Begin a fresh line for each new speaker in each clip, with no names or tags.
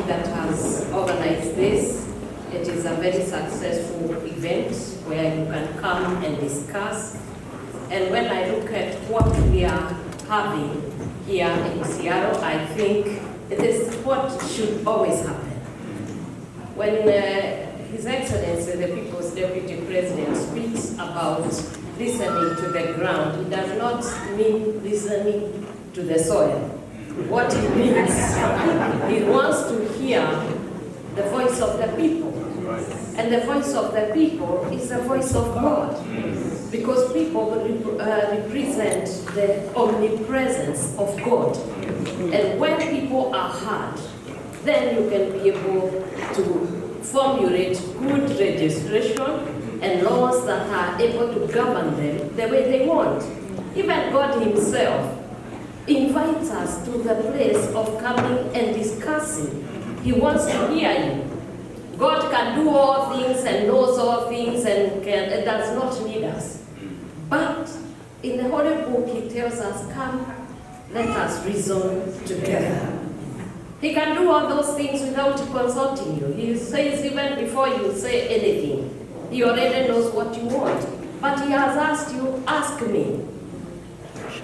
that has organized this. It is a very successful event where you can come and discuss. And when I look at what we are having here in Seattle, I think it is what should always happen. When His Excellency, the People's Deputy President, speaks about listening to the ground, he does not mean listening to the soil. What he means, he wants to hear the voice of the people. And the voice of the people is the voice of God. Because people represent the omnipresence of God. And when people are heard, then you can be able to formulate good legislation and laws that are able to govern them the way they want. Even God himself invites us to the place of coming and discussing. He wants to hear you. God can do all things and knows all things and does not need us. But in the Holy Book, he tells us, come, let us reason together. He can do all those things without consulting you. He says even before you say anything, he already knows what you want. But he has asked you, ask me.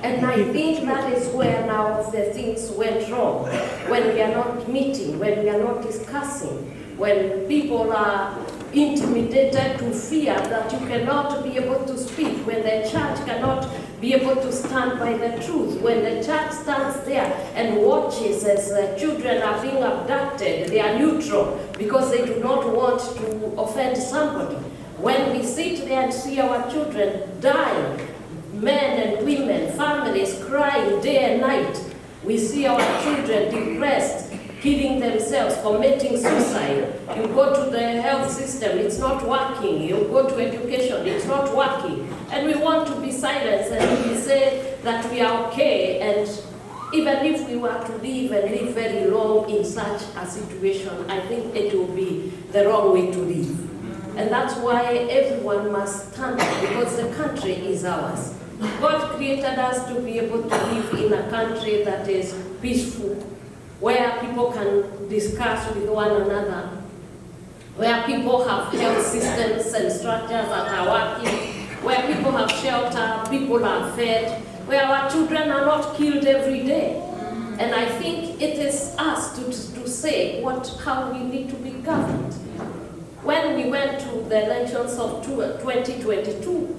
And I think that is where now the things went wrong. When we are not meeting, when we are not discussing, when people are intimidated to fear that you cannot be able to speak, when the church cannot be able to stand by the truth, when the church stands there and watches as children are being abducted, they are neutral because they do not want to offend somebody. When we sit there and see our children dying, men and women, families crying day and night, we see our children depressed, killing themselves, committing suicide. You go to the health system, it's not working. You go to education, it's not working. And we want to be silenced and we say that we are okay. And even if we were to live and live very long in such a situation, I think it will be the wrong way to live. And that's why everyone must stand up, because the country is ours. God created us to be able to live in a country that is peaceful, where people can discuss with one another, where people have health systems and structures that are working, where people have shelter, people are fed, where our children are not killed every day. And I think it is us to say how we need to be governed. When we went to the elections of 2022,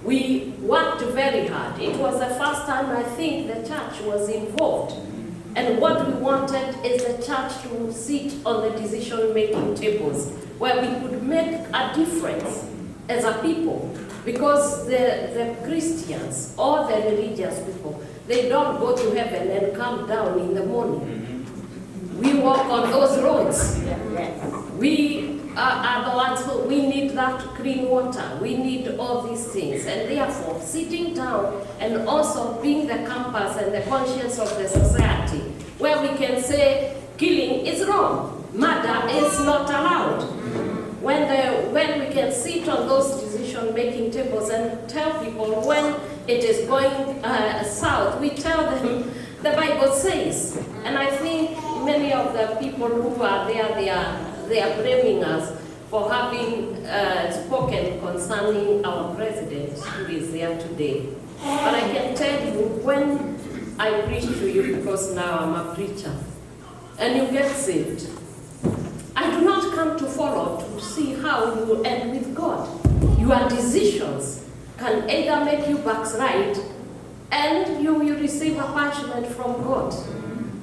we worked very hard. It was the first time I think the church was involved. And what we wanted is the church to sit on the decision-making tables where we could make a difference as a people. Because the Christians or the religious people, they don't go to heaven and come down in the morning. We walk on those roads. We are the ones who, we need that clean water, we need all these things. And therefore, sitting down and also being the compass and the conscience of the society, where we can say killing is wrong, murder is not allowed. When we can sit on those decision-making tables and tell people when it is going south, we tell them the Bible says. And I think many of the people who are there, they are blaming us for having spoken concerning our president who is there today. But I can tell you, when I preach to you, because now I'm a preacher, and you get saved, I do not come to follow to see how you will end with God. Your decisions can either make you backslide and you will receive a punishment from God.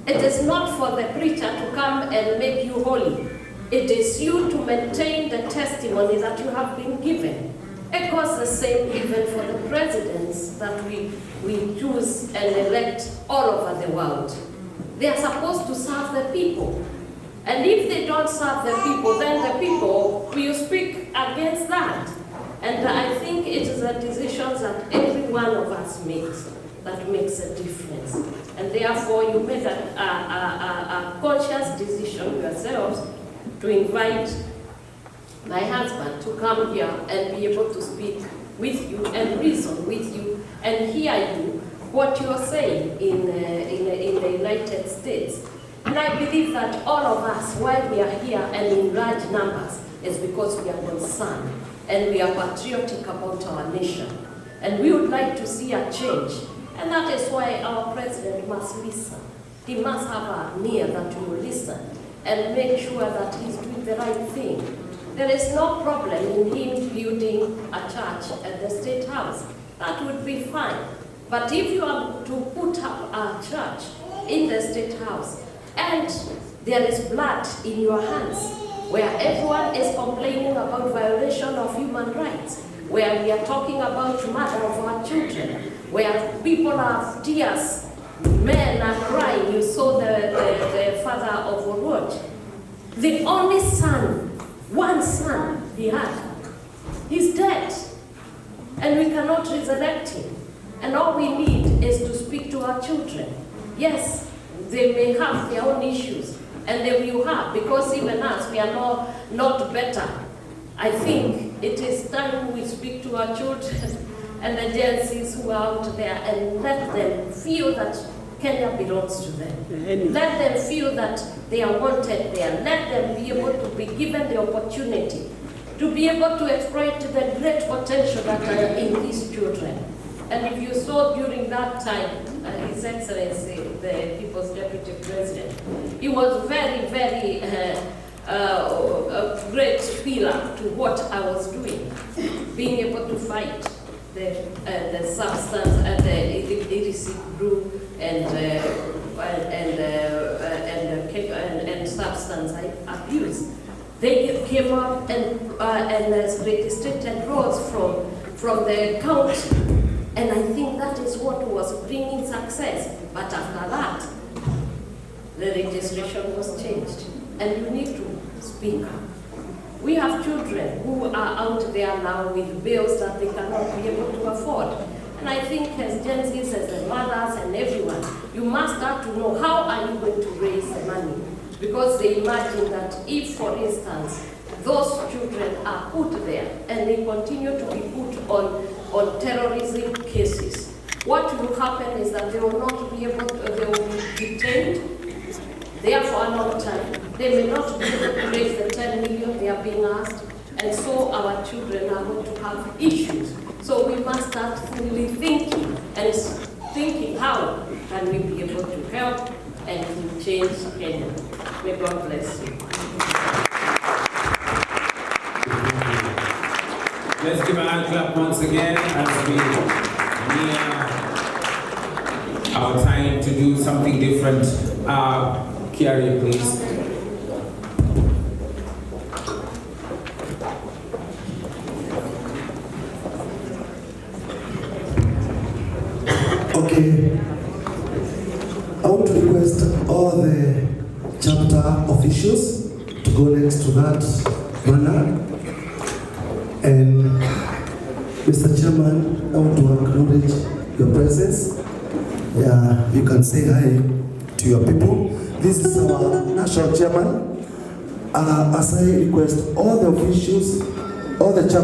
It is not for the preacher to come and make you holy. It is you to maintain the testimony that you have been given. It goes the same even for the presidents that we choose and elect all over the world. They are supposed to serve the people. And if they don't serve the people, then the people will speak against that. And I think it is the decisions that every one of us makes that makes a difference. And therefore, you made a conscious decision yourselves to invite my husband to come here and be able to speak with you and reason with you and hear you what you are saying in the United States. And I believe that all of us, while we are here and in large numbers, is because we are concerned and we are patriotic about our nation. And we would like to see a change. And that is why our president must listen. He must have an ear that will listen and make sure that he's doing the right thing. There is no problem in him building a church at the State House. That would be fine. But if you are to put up a church in the State House and there is blood in your hands, where everyone is complaining about violation of human rights, where we are talking about murder of our children, where people have tears, men are crying. You saw the father of Orwot. The only son, one son he had, he's dead. And we cannot resurrect him. And all we need is to speak to our children. Yes, they may have their own issues, and they will have, because even us, we are not better. I think it is time we speak to our children and the Gen Zs who are out there and let them feel that Kenya belongs to them. Let them feel that they are wanted there. Let them be able to be given the opportunity to be able to exploit the great potential that are in these children. And if you saw during that time, His Excellency, the People's Deputy President, he was very, very a great pillar to what I was doing, being able to fight the substance and the illicit brew and substance abuse. They came up and registered roads from the county. And I think that is what was bringing success. But after that, the registration was changed. And you need to speak up. We have children who are out there now with bills that they cannot be able to afford. And I think as Gen Zs, as the mothers and everyone, you must start to know how are you going to raise the money. Because they imagine that if, for instance, those children are put there and they continue to be put on terrorism cases, what will happen is that they will not be able to, they will be detained there for a long time. They may not be able to raise the 10 million they are being asked, and so our children are going to have issues. So we must start really thinking and thinking how can we be able to help and to change Kenya. May God bless you.
Let's give a hand clap once again as we near our time to do something different. Kiari, please.
Okay. I want to request all the chapter officials to go next to that banner. And Mr. Chairman, I want to acknowledge your presence. Yeah, you can say hi to your people. This is our national chairman. As I request all the officials, all the chapter